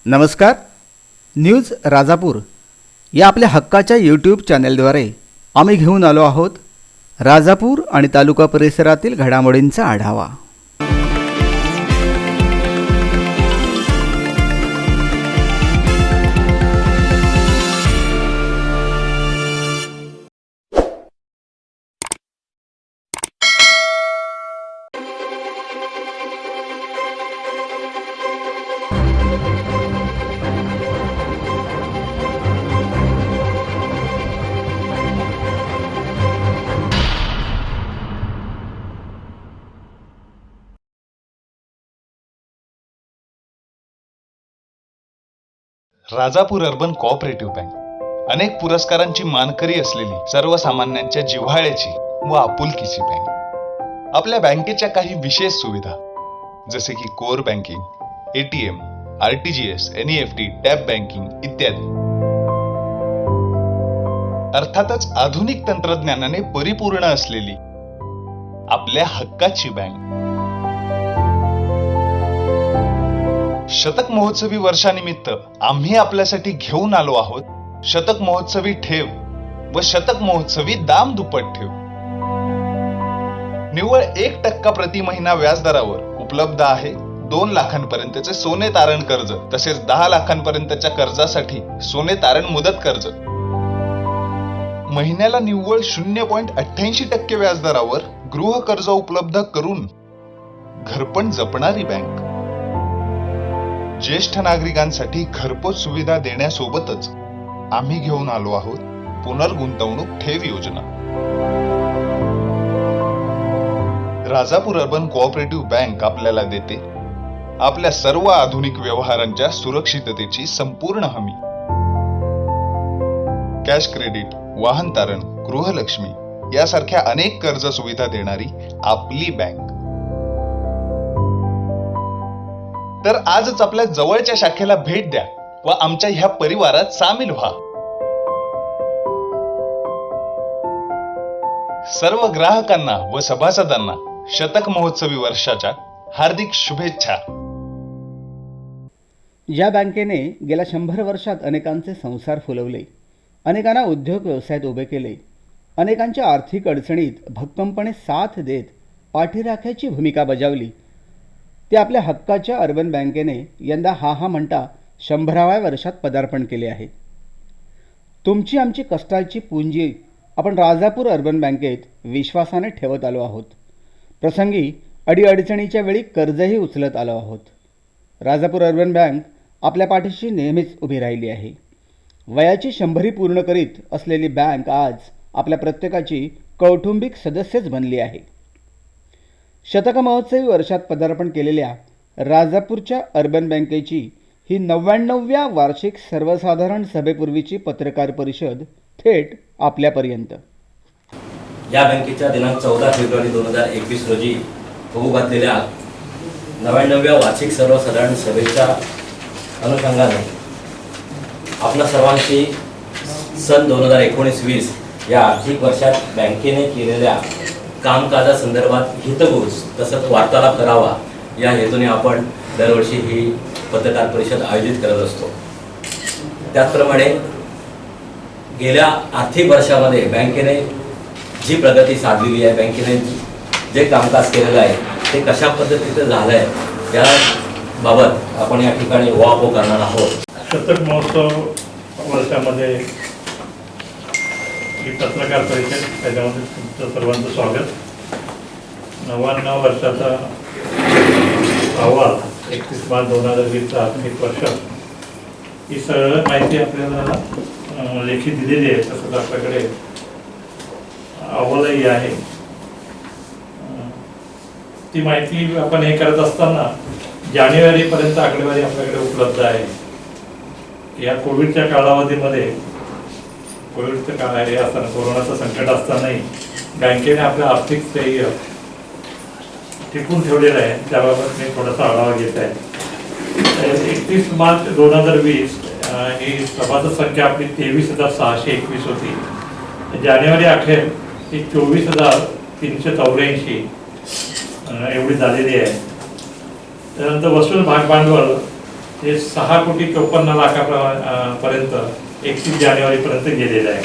नमस्कार. न्यूज राजापूर या आपल्या हक्काच्या यूट्यूब चॅनलद्वारे आम्ही घेऊन आलो आहोत राजापूर आणि तालुका परिसरातील घडामोडींचा आढावा. राजापूर अर्बन कोऑपरेटिव्ह बँक अनेक पुरस्कारांची मानकरी असलेली सर्वसामान्यांच्या जिव्हाळ्याची व आपुलकीची बँक. आपल्या बँकेच्या काही विशेष सुविधा जसे की core banking, ATM, RTGS, NEFT, tap banking इत्यादी. अर्थातच आधुनिक तंत्रज्ञानाने परिपूर्ण असलेली आपल्या हक्काची बँक. शतक महोत्सवी वर्षानिमित्त आम्ही आपल्यासाठी घेऊन आलो आहोत शतक महोत्सवी ठेव व शतक महोत्सवी दाम दुप्पट ठेव. निव्वळ 1% प्रति महिना व्याजदरावर उपलब्ध आहे 2 लाखांपर्यंतचे सोने तारण कर्ज, तसेच 10 लाखांपर्यंतच्या कर्जासाठी सोने तारण मुदत कर्ज. महिन्याला निव्वळ 0.88% व्याजदरावर गृह कर्ज उपलब्ध करून घरपण जपणारी बँक. ज्येष्ठ नागरिकांसाठी घरपोच सुविधा देण्यासोबतच आम्ही घेऊन आलो आहोत पुनर्गुंतवणूक ठेव योजना. राजापूर अर्बन कोऑपरेटिव्ह बँक आपल्याला देते आपल्या सर्व आधुनिक व्यवहारांच्या सुरक्षिततेची संपूर्ण हमी. कॅश क्रेडिट, वाहन तारण, गृहलक्ष्मी यासारख्या अनेक कर्ज सुविधा देणारी आपली बँक. तर आजच आपल्या जवळच्या शाखेला भेट द्या व आमच्या ह्या परिवारात सामील व्हा. सर्व ग्राहकांना व सभासदांना शतक महोत्सवी वर्षाच्या हार्दिक शुभेच्छा. या बँकेने गेल्या 100 वर्षात अनेकांचे संसार फुलवले, अनेकांना उद्योग व्यवसायात उभे केले, अनेकांच्या आर्थिक अडचणीत भक्कमपणे साथ देत पाठीराख्याची भूमिका बजावली. ते आपल्या हक्काच्या अर्बन बँकेने यंदा हा म्हणता 100व्या वर्षात पदार्पण केले आहे. तुमची आमची कष्टाची पुंजी आपण राजापूर अर्बन बँकेत विश्वासाने ठेवत आलो आहोत. प्रसंगी अडीअडचणीच्या वेळी कर्जही उचलत आलो आहोत. राजापूर अर्बन बँक आपल्या पाठीशी नेहमीच उभी राहिली आहे. वयाची 100 पूर्ण करीत असलेली बँक आज आपल्या प्रत्येकाची कौटुंबिक सदस्यच बनली आहे. शतक महोत्सवी वर्षात पदार्पण केलेल्या राजापूरच्या अर्बन बँकेची ही 99व्या वार्षिक सर्वसाधारण सभेपूर्वीची पत्रकार परिषद थेट आपल्यापर्यंत. या बँकेच्या दिनांक 14 फेब्रुवारी 2021 रोजी होऊ घातलेल्या 99व्या वार्षिक सर्वसाधारण सभेच्या अनुषंगाने आपल्या सर्वांची सन 2019-20 या आर्थिक वर्षात बँकेने केलेल्या कामकाजासंदर्भात हितगुज तसंच वार्तालाप करावा या हेतूने आपण दरवर्षी ही पत्रकार परिषद आयोजित करत असतो. त्याचप्रमाणे गेल्या आर्थिक वर्षामध्ये बँकेने जी प्रगती साधलेली आहे, बँकेने जे कामकाज केलेलं आहे ते कशा पद्धतीचं झालं आहे याबाबत आपण या ठिकाणी वापो करणार आहोत. शतक महोत्सव वर्षामध्ये ही पत्रकार परिषद, त्याच्यामध्ये तुमचं सर्वांचं स्वागत. 99 वर्षाचा अहवाल 31 मार्च 2020चा आत्मिक वर्ष, ही सगळं माहिती आपल्याला लेखी दिलेली आहे. तसंच आपल्याकडे अहवालही आहे. ती माहिती आपण हे करत असताना जानेवारीपर्यंत आकडेवारी आपल्याकडे उपलब्ध आहे. या कोविडच्या कालावधीमध्ये, कोविडचं काळ आहे असताना, कोरोनाचं संकट असतानाही बँकेने आपलं आर्थिक स्थैर्य टिकून ठेवलेलं आहे. त्याबाबत मी थोडासा आढावा घेत आहे. 31 मार्च 2020 ही सभासद संख्या आपली 23,621 होती. जानेवारी अखेर ही 24,384 एवढी झालेली आहे. त्यानंतर वसूल भाग भांडवल ते 6,54,00,000 पर्यंत 31 जानेवारीपर्यंत गेलेलं आहे.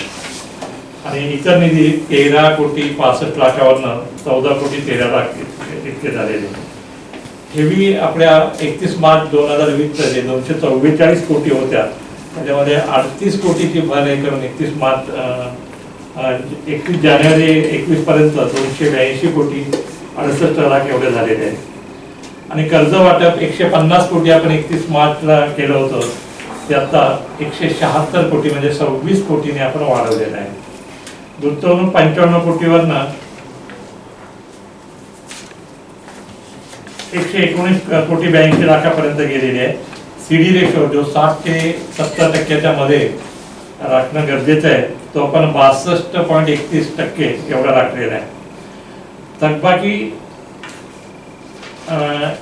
आणि इतर निधी 13,65,00,000वरनं 14,13,00,000 इतके झालेले. ठेवी आपल्या 31 मार्च 2020 जे 244 कोटी होत्या, त्याच्यामध्ये 38 कोटीची भर हे करून 31 जानेवारी 21 पर्यंत 282 कोटी 68 लाख एवढे झालेले आहेत. आणि कर्ज वाटप 150 कोटी आपण 31 मार्चला केलं होतं, ते आता 176 कोटी म्हणजे 26 कोटीने आपण वाढवलेलं आहे. गुंतवणूक 55 कोटीवरनं 119 कोटी 82 लाखापर्यंत गेलेली आहे. CD रेशो जो 60 ते 70% मध्ये राखणं गरजेचं आहे, तो आपण 62.31% एवढा राखलेला आहे. थकबाकी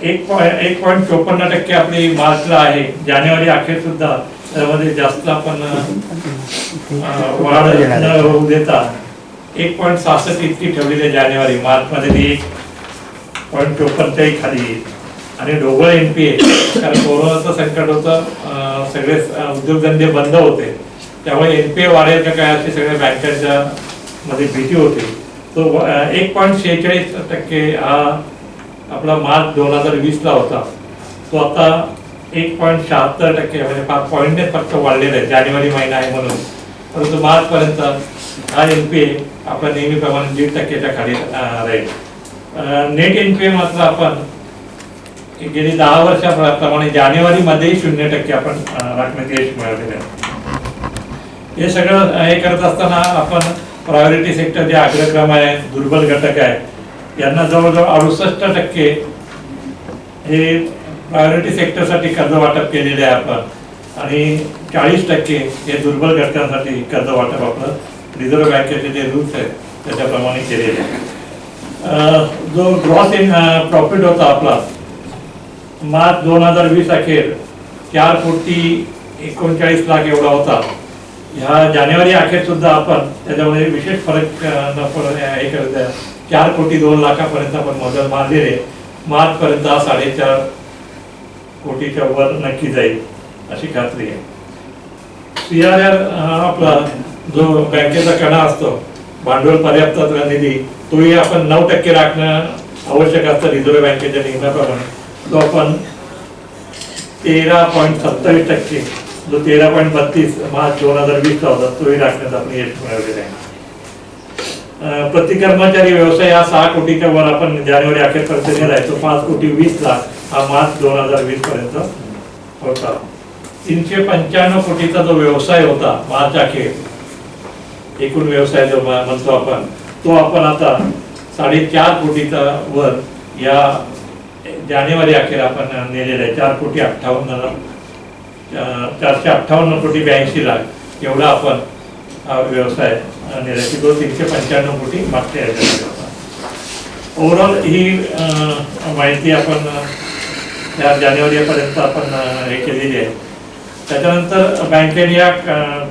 1.54% आपली मार्चला आहे. जानेवारी अखेर सुद्धा त्यामध्ये जास्त आपण वाढ न होऊ देता 1.66 इतकी ठेवलेली आहे जानेवारी. मार्चमध्ये ती 1.54च्याही खाली येईल. आणि ढोबळ NPA, कारण कोरोनाचं संकट होतं, सगळे उद्योगधंदे बंद होते, त्यामुळे NPA वाढेल का काय अशी सगळ्या बँकांच्या मध्ये भीती होती. तो 1.46% हा आपला मार्च 2020ला होता, तो आता 1.76% म्हणजे 5 पॉईंटने फक्त वाढलेला आहे. जानेवारी महिना आहे म्हणून, परंतु मार्च पर्यंत हा NPA आपला नेहमीप्रमाणे 1.5% खाली राहील. नेट NPA मात्र आपण गेली 10 वर्षाप्रमाणे जानेवारीमध्ये 0% आपण राखण्यात यश मिळवलेलं आहे. हे सगळं हे करत असताना आपण प्रायोरिटी सेक्टर जे अग्रक्रम आहे, दुर्बल घटक आहे, यांना जवळजवळ 68% हे प्रायोरिटी सेक्टरसाठी कर्ज वाटप केलेले आहे आपण. आणि 40% हे दुर्बल घटकांसाठी कर्ज वाटप आपलं रिझर्व्ह बँकेचे जे रूल्स आहेत त्याच्याप्रमाणे केलेले आहे. जो ग्रॉस प्रॉफिट होता आपला मार्च 2020 अखेर 4,39,00,000 एवढा होता. ह्या जानेवारी अखेर सुद्धा आपण त्याच्यामध्ये विशेष फरक हे करत आहे. 4,02,00,000 आपण मदत मारलेले. मार्च पर्यंत हा 4.5 कोटीच्या वर नक्की जाईल अशी खात्री आहे. CRR आपला जो बँकेचा कणा असतो, भांडवल पर्याप्त निधी, तोही आपण 9% राखणं आवश्यक असतं रिझर्व्ह बँकेच्या नियमाप्रमाणे. तो आपण 13.27%, जो 13.32 मार्च 2020 ला होता, तोही राखण्यात आपण यश मिळवलेलं आहे. प्रति कर्मचारी व्यवसाय हा 6 कोटीच्या वर आपण जानेवारी अखेरपर्यंत नेलाय. तो 5,20,00,000 हा मार्च 2020 पर्यंत होता. 395 कोटीचा जो व्यवसाय होता मार्च अखेर, एकूण व्यवसाय जो म्हणतो आपण, तो आपण आता 4.5 कोटीचा वर या जानेवारी अखेर आपण नेलेला आहे. 458 कोटी 82 लाख एवढा आपण व्यवसाय नेला. तो 395 कोटी मागच्या याच्यामध्ये होता. ओव्हरऑल ही माहिती आपण या जानेवारीपर्यंत आपण हे केलेली आहे. त्याच्यानंतर बँकेने या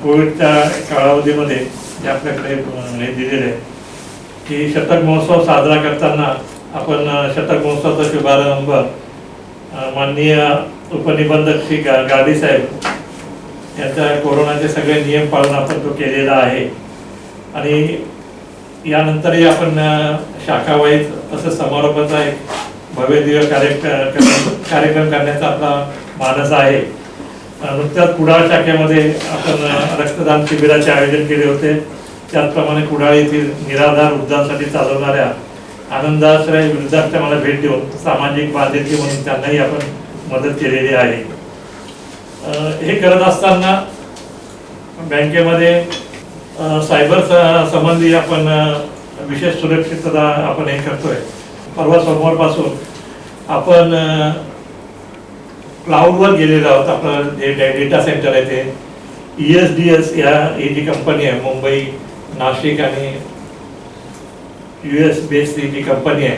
कोविडच्या कालावधीमध्ये जे आपल्याकडे हे दिलेले आहे की शतक महोत्सव साजरा करताना आपण शतक महोत्सवाचा शुभारंभ माननीय उपनिबंधक श्री गाडी साहेब यांच्या कोरोनाचे सगळे नियम पाळून आपण तो केलेला आहे. आणि यानंतरही आपण शाखावाईज असं समारोपाचा एक भव्य दिव्य कार्यक्रम करण्याचा आपला मानस आहे. नुकत्याच कुडाळ शाखेमध्ये आपण रक्तदान शिबिराचे आयोजन केले होते. त्याचप्रमाणे कुडाळ येथील निराधार वृद्धांसाठी चालवणाऱ्या आनंदाश्रय वृद्धाश्रमाला भेट देऊन सामाजिक बांधिलकी म्हणून त्यांनाही आपण मदत केलेली आहे. हे करत असताना बँकेमध्ये सायबर संबंधी आपण विशेष सुरक्षितता आपण हे करतोय. परवा सोमवारपासून आपण क्लाउडवर गेलेलो आहोत. आपलं जे डेटा सेंटर आहे ते ESDS ही जी कंपनी आहे, मुंबई, नाशिक आणि US बेस्ड जी कंपनी आहे,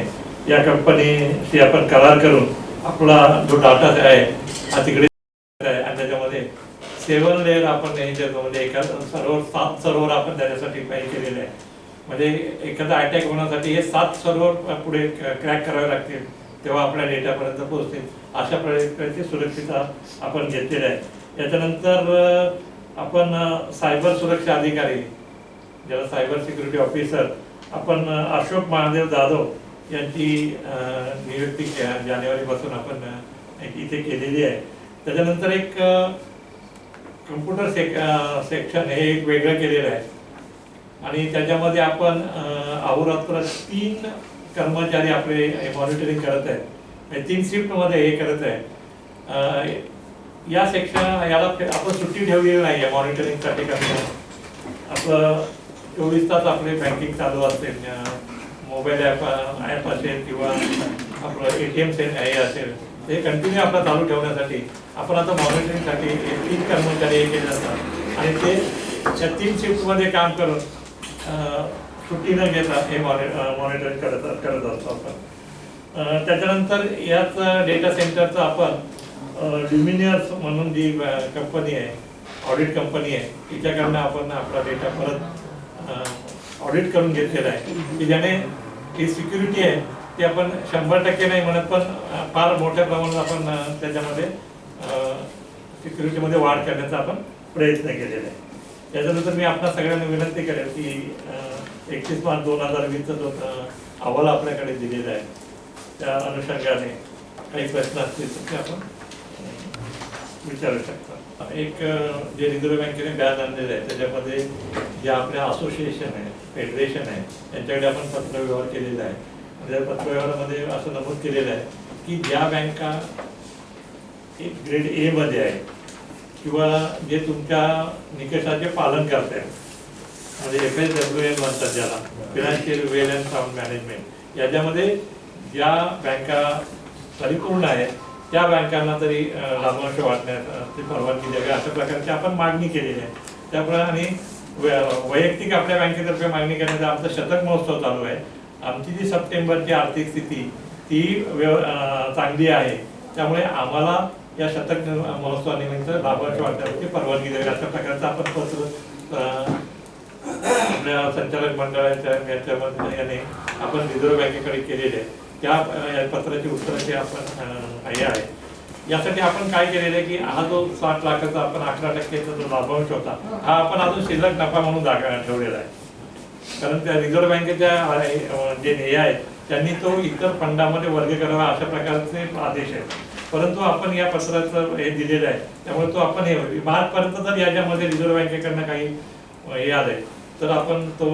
या कंपनीशी आपण करार करून आपला जो डाटा आहे हा तिकडे आहे. आणि त्याच्यामध्ये 7 लेअर आपण याच्यामध्ये एका सर्व्हर आपण त्याच्यासाठी पाहिजे केलेले आहे. म्हणजे एखादा अटॅक होण्यासाठी हे 7 सर्व्हर पुढे क्रॅक करावे लागतील. तेव्हा आपल्या डेटापर्यंत पोहोचतील अशा प्रकारची सुरक्षितता आपण घेतलेली आहे. याच्यानंतर आपण सायबर सुरक्षा अधिकारी ज्याला सायबर सिक्युरिटी ऑफिसर आपण अशोक महादेव जाधव यांची नियुक्ती जानेवारीपासून आपण इथे केलेली आहे. त्याच्यानंतर एक कम्प्युटर सेक्शन हे एक वेगळं केलेलं आहे आणि त्याच्यामध्ये आपण अहोरात्र 3 कर्मचारी आपले मॉनिटरिंग करत आहेत. 3 शिफ्टमध्ये हे करत आहे. या सेक्शन याला आपण सुट्टी ठेवलेली नाही आहे मॉनिटरिंगसाठी. करता आपलं 24 तास आपले बँकिंग चालू असेल, मोबाईल ॲप असेल किंवा आपलं ATM हे असेल, ते कंटिन्यू आपलं चालू ठेवण्यासाठी आपण आता मॉनिटरिंगसाठी 3 कर्मचारी हे केले जातात आणि ते त्या 3 शिफ्टमध्ये काम करून सुट्टी न घेता हे मॉनिटरिंग करत असतो आपण. त्याच्यानंतर याच डेटा सेंटरचं आपण ल्युमिनियर्स म्हणून जी कंपनी आहे, ऑडिट कंपनी आहे, तिच्याकडनं आपण आपला डेटा परत ऑडिट करून घेतलेला आहे की ज्याने ही सिक्युरिटी आहे ती आपण 100% नाही म्हणत, पण फार मोठ्या प्रमाणात आपण त्याच्यामध्ये सिक्युरिटीमध्ये वाढ करण्याचा आपण प्रयत्न केलेला आहे. त्याच्यानंतर मी आपल्या सगळ्यांना विनंती करेन की 31 मार्च 2020चा जो अहवाल आपल्याकडे दिलेला आहे त्या अनुषंगाने काही प्रश्न असतील तर ते आपण विचारू शकता. एक जे रिझर्व्ह बँकेने बॅन आणलेलं आहे त्याच्यामध्ये जे आपल्या असोसिएशन आहे, फेडरेशन आहे, त्यांच्याकडे आपण पत्रव्यवहार केलेला आहे. त्या पत्रव्यवहारामध्ये असं नमूद केलेलं आहे की ज्या बँका एक ग्रेड A मध्ये आहे किंवा जे तुमच्या निकषाचे पालन करत आहेत, म्हणजे FSWM म्हणतात ज्याला, financial well and sound management, याच्यामध्ये ज्या बँका परिपूर्ण आहेत त्या बँकांना तरी लाभांश वाटण्याची परवानगी द्यावी अशा प्रकारची आपण मागणी केलेली आहे. त्याप्रमाणे वैयक्तिक आपल्या बँकेतर्फे मागणी करण्याचा आमचा शतक महोत्सव चालू आहे. आमची जी सप्टेंबरची आर्थिक स्थिती ती चांगली आहे, त्यामुळे आम्हाला या शतक महोत्सवानिमित्त लाभांश वाटण्याची परवानगी द्यावी अशा प्रकारचं आपण पत्र आपल्या संचालक मंडळाच्या याच्यामध्ये याने आपण रिझर्व्ह बँकेकडे केलेले आहे. त्या पत्राची उत्तराची आपण हे आहे. यासाठी आपण काय केलेलं आहे की हा जो 60 लाखाचा आपण 11% जो लाभांश होता हा आपण अजून शिल्लक नफा म्हणून ठेवलेला आहे. कारण त्या रिझर्व्ह बँकेच्या जे ध्येय आहेत त्यांनी तो इतर फंडामध्ये वर्ग करावा अशा प्रकारचे आदेश आहेत. परंतु आपण या पत्राचं हे दिलेलं आहे, त्यामुळे तो आपण हे मार्चपर्यंत जर याच्यामध्ये रिझर्व्ह बँकेकडनं काही हे आलंय तर आपण तो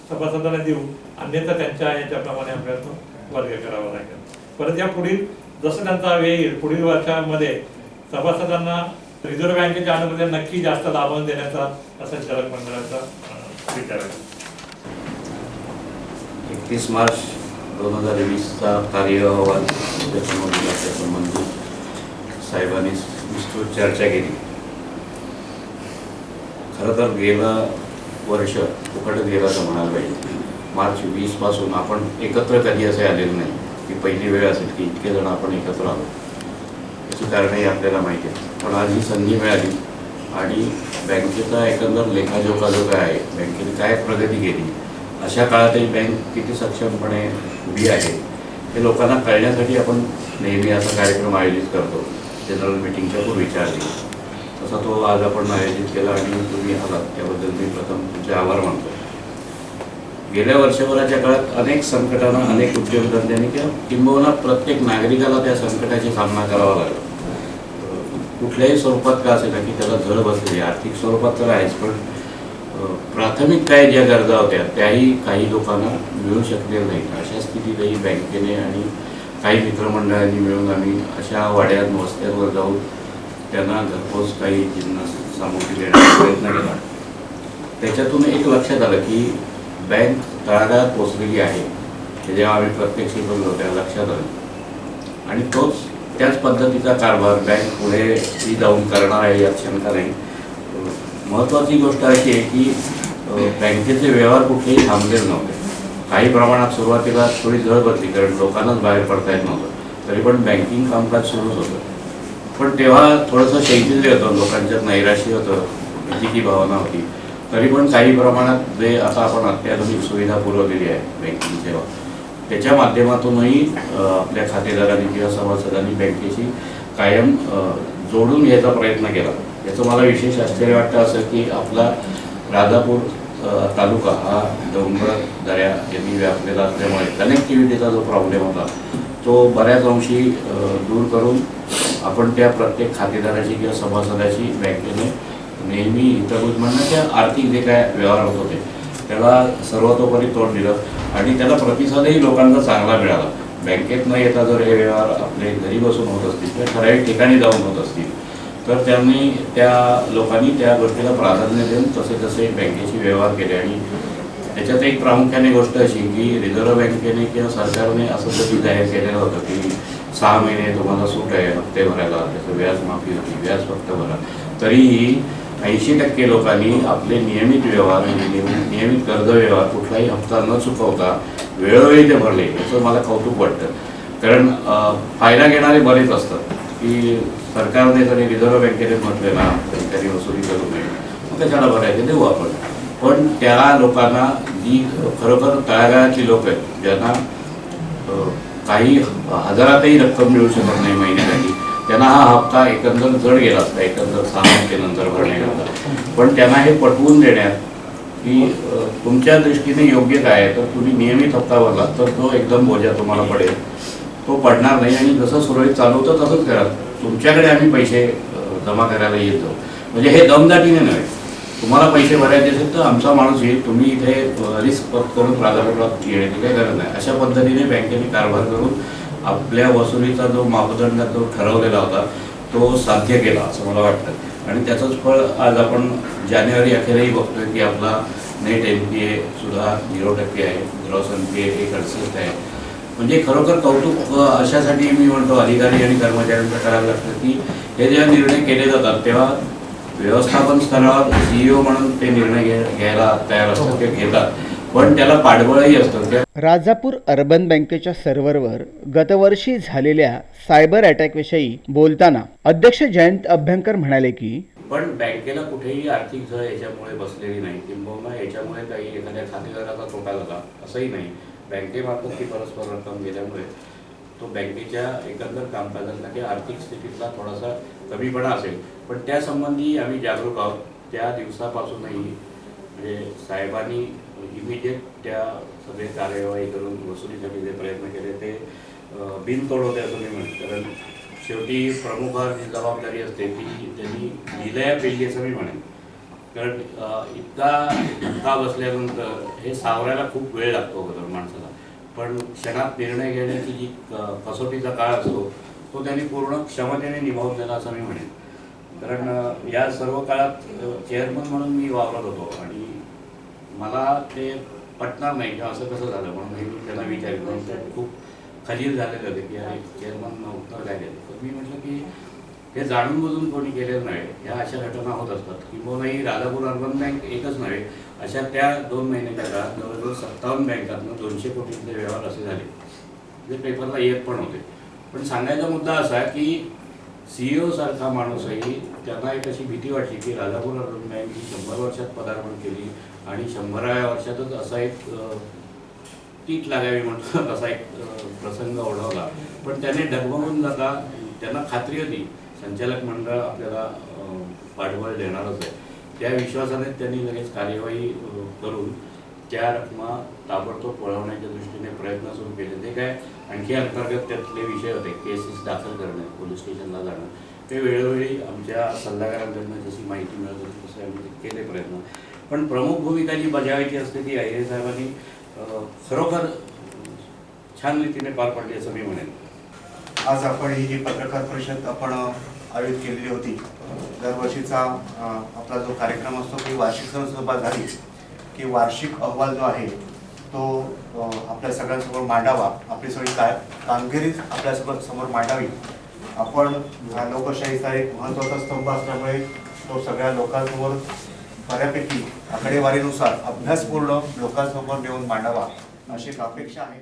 सभासदांना देऊ, अन्यथा त्यांच्या याच्याप्रमाणे आपल्याला तो वर्ग करावा लागेल. परत या पुढील जसं त्यांचा वेळ येईल पुढील वर्षामध्ये सभासदांना रिझर्व्ह बँकेच्या अनुमती नक्की जास्त लाभांश देण्याचा संचालक मंडळाचा विचार आहे. 31 मार्च 2020चा कार्य अहवाल त्याच्या संबंधित साहेबांनी विस्तृत चर्चा केली. खरं तर गेलं वर्ष फुकटच गेलं असं म्हणायला पाहिजे. मार्च 20 पासून आपण एकत्र कधी असे आलेलो नाही की पहिली वेळ असेल की इतके जण आपण एकत्र आलो. याची कारणंही आपल्याला माहिती आहे, पण आज ही संधी मिळाली आणि बँकेचा एकंदर लेखाजोखा जो काय आहे, बँकेने काय प्रगती केली, अशा काळातही बँक किती सक्षमपणे उभी आहे हे लोकांना कळण्यासाठी आपण नेहमी असा कार्यक्रम आयोजित करतो. जनरल मीटिंगच्या पूर्वीच्या आधी तसा तो आज आपण आयोजित केला आणि तुम्ही आलात त्याबद्दल मी प्रथम तुमचे आभार मानतो. गेल्या वर्षभराच्या काळात अनेक संकटांना अनेक उद्योगधंद्यांनी किंबहुना प्रत्येक नागरिकाला त्या संकटाचा सामना करावा लागला. कुठल्याही स्वरूपात का असेल की त्याला झळ बसलेली, आर्थिक स्वरूपात तर आहेच, पण प्राथमिक काय ज्या गरजा होत्या त्याही काही लोकांना मिळू शकलेल्या नाहीत. अशा स्थितीतही बँकेने आणि काही मित्रमंडळांनी मिळून आम्ही अशा वाड्यात वस्त्यांवर जाऊन त्यांना घरपोच काही जिन्नस सामुग्री देण्याचा प्रयत्न केला. त्याच्यातून एक लक्षात आलं की बँक तळागाळात पोचलेली आहे. हे जेव्हा आम्ही प्रत्यक्ष बोललो त्या लक्षात आलं आणि त्याच पद्धतीचा कारभार बँक पुढे जाऊन करणार आहे यात शंका नाही. महत्त्वाची गोष्ट अशी आहे की बँकेचे व्यवहार कुठेही थांबलेले नव्हते. काही प्रमाणात सुरुवातीला थोडी झळ बसली कारण लोकांनाच बाहेर पडता येत नव्हतं, तरी पण बँकिंग कामकाज सुरूच होतं. पण तेव्हा थोडंसं शैथिल्य होतं, लोकांच्यात नैराश्य होतं, भीतीची भावना होती. तरी पण काही प्रमाणात जे आता आपण अत्याधुनिक सुविधा पुरवलेली आहे बँकिंग सेवा त्याच्या माध्यमातूनही आपल्या खातेदारांनी किंवा सभासदांनी बँकेशी कायम जोडून घ्यायचा प्रयत्न केला. याचं मला विशेष आश्चर्य वाटतं असं की आपला राजापूर तालुका हा डोंगर दऱ्या यांनी व्यापलेला असल्यामुळे कनेक्टिव्हिटीचा जो प्रॉब्लेम होता तो बऱ्याच अंशी दूर करून आपण त्या प्रत्येक खातेदाराची किंवा सभासदाची बँकेने नेहमी हितगुज म्हणणं त्या आर्थिक जे काय व्यवहार होत होते त्याला सर्वतोपरी तोड दिलं आणि त्याला प्रतिसादही लोकांचा चांगला मिळाला. बँकेत न येता जर हे व्यवहार आपले घरी बसून होत असतील किंवा ठराविक ठिकाणी जाऊन होत असतील तर त्यांनी त्या लोकांनी त्या गोष्टीला प्राधान्य देऊन तसे बँकेचे व्यवहार केले. आणि त्याच्यात एक प्रामुख्याने गोष्ट अशी की रिझर्व्ह बँकेने किंवा सरकारने असं कधी जाहीर केलेलं होतं की 6 महिने तुम्हाला सूट आहे हप्ते भरायला, त्याचं व्याज माफी होती, व्याज फक्त भरा. तरीही 80% लोकांनी आपले नियमित व्यवहार नियमित कर्ज व्यवहार कुठलाही हप्ता न चुकवता वेळोवेळी ते भरले. याचं मला कौतुक वाटतं. कारण फायदा घेणारे बरेच असतात की सरकारने जरी रिझर्व्ह बँकेने म्हटले ना त्यांनी वसुली करू नये मग कशाला भरायचे देऊ आपण. पण त्या लोकांना जी खरोखर तळागाळातली लोक आहेत ज्यांना काही हजारातही रक्कम मिळू शकत नाही महिन्यासाठी त्यांना हा हप्ता एकंदर जड गेला असता एकंदर 6 महिन्यानंतर भरण्याकरता. पण त्यांना हे पटवून देण्यात की तुमच्या दृष्टीने योग्य काय आहे तर तुम्ही नियमित हप्ता भरला तर तो एकदम बोजा तुम्हाला पडेल, तो पडणार नाही आणि जसं सुरळीत चालू होतं तसंच करा. तुमच्याकडे आम्ही पैसे जमा करायला येत जाऊ. म्हणजे हे दमदाटीने नव्हे, तुम्हाला पैसे भरायचे असेल तर आमचा माणूस येईल, तुम्ही इथे रिस्क करून प्राधान्यात येण्याची काही गरज नाही. अशा पद्धतीने बँकेने कारभार करून आपल्या वसुलीचा जो मापदंड जो ठरवलेला होता तो साध्य केला असं मला वाटतं. आणि त्याचंच फळ आज आपण जानेवारी अखेरही बघतोय की आपला नेट NPA सुद्धा 0% आहे, ग्रॉस NPA 168 आहे. म्हणजे खरोखर कौतुक अशासाठी मी म्हणतो अधिकारी आणि कर्मचाऱ्यांचं करायला लागतं की हे जेव्हा निर्णय केले जातात तेव्हा व्यवस्थापन स्तरावर CEO म्हणून ते निर्णय घ्यायला तयार असतात किंवा घेतात, पण त्याला पाठबळही असतं. राजापूर अर्बन बँकेच्या सर्व्हरवर गतवर्षी झालेल्या सायबर अटॅकविषयी बोलताना अध्यक्ष जयंत अभ्यंकर म्हणाले की पण बँकेला कुठेही आर्थिक झळ याच्यामुळे बसलेली नाही, किंबहुना याच्यामुळे काही एखाद्या खातेदाराचा तोटा झाला असंही नाही. बँकेमार्फत ती परस्पर रक्कम गेल्यामुळे तो बँकेच्या एकंदर कामकाजातला किंवा आर्थिक स्थितीतला थोडासा कमीपणा असेल, पण त्यासंबंधी आम्ही जागरूक आहोत. त्या दिवसापासूनही म्हणजे साहेबांनी इमिजिएट त्या सगळे कार्यवाही करून वसुलीसाठी जे प्रयत्न केले ते बिनतोड होते असं मी म्हणेन. कारण शेवटी प्रमुखाची जबाबदारी असते ती त्यांनी विलया पेली असं मी म्हणेन. कारण इतका धक्का बसल्यानंतर हे सावरायला खूप वेळ लागतो बरोबर माणसाला, पण क्षणात निर्णय घेण्याची जी कसोटीचा काळ असतो तो त्यांनी पूर्ण क्षमतेने निभावून दिला असं मी म्हणेन. कारण या सर्व काळात चेअरमन म्हणून मी वावरत होतो आणि मला ते पटणार नाही की असं कसं झालं म्हणून मी त्यांना विचारलं. ते खूप खजीर झालेले होते की अरे चेअरमन उत्तर काय दिलं. तर मी म्हटलं की हे जाणून बुजून कोणी केलेलं नाही, ह्या अशा घटना होत असतात. किंबहुनाही राजापूर अर्बन बँक एकच नव्हे, अशा त्या 2 महिन्याच्या काळात जवळजवळ 57 बँकातनं 200 कोटींचे व्यवहार असे झाले जे पेपरला येत पण होते. पण सांगायचा मुद्दा असा की CEO सारखा माणूसही त्यांना एक अशी भीती वाटली की राजापूर अर्बन बँक ही 100 वर्षात पदार्पण केली आणि 100व्या वर्षातच असा एक टीट लागावी म्हणतो असा एक प्रसंग ओढवला. पण त्याने डगमगून जाता त्यांना खात्री होती संचालक मंडळ आपल्याला पाठबळ देणारच आहे. त्या विश्वासाने त्यांनी लगेच कार्यवाही करून त्या रकमा ताबडतोब वळवण्याच्या दृष्टीने प्रयत्न सुरू केले. ते काय आणखी अंतर्गत त्यातले विषय होते, केसेस दाखल करणे, पोलीस स्टेशनला जाणं, ते वेळोवेळी आमच्या सल्लागारांकडून जशी माहिती मिळत होती तसे आम्ही केले प्रयत्न. पण प्रमुख भूमिका जी बजावायची असते ती अय्यर साहेबांनी खरोखर छान रीतीने पार पाडली असं मी म्हणेन. आज आपण ही जी पत्रकार परिषद आपण आयोजित केलेली होती, दरवर्षीचा आपला जो कार्यक्रम असतो की वार्षिक सभा झाली की वार्षिक अहवाल जो आहे तो आपल्या सगळ्यांसमोर मांडावा, आपली सगळी कामगिरी आपल्या समोर मांडावी. आपण लोकशाहीचा एक महत्त्वाचा स्तंभ असल्यामुळे तो सगळ्या लोकांसमोर बऱ्यापैकी आकडेवारीनुसार अभ्यासपूर्ण लोकांसमोर नेऊन मांडावा अशी एक अपेक्षा आहे.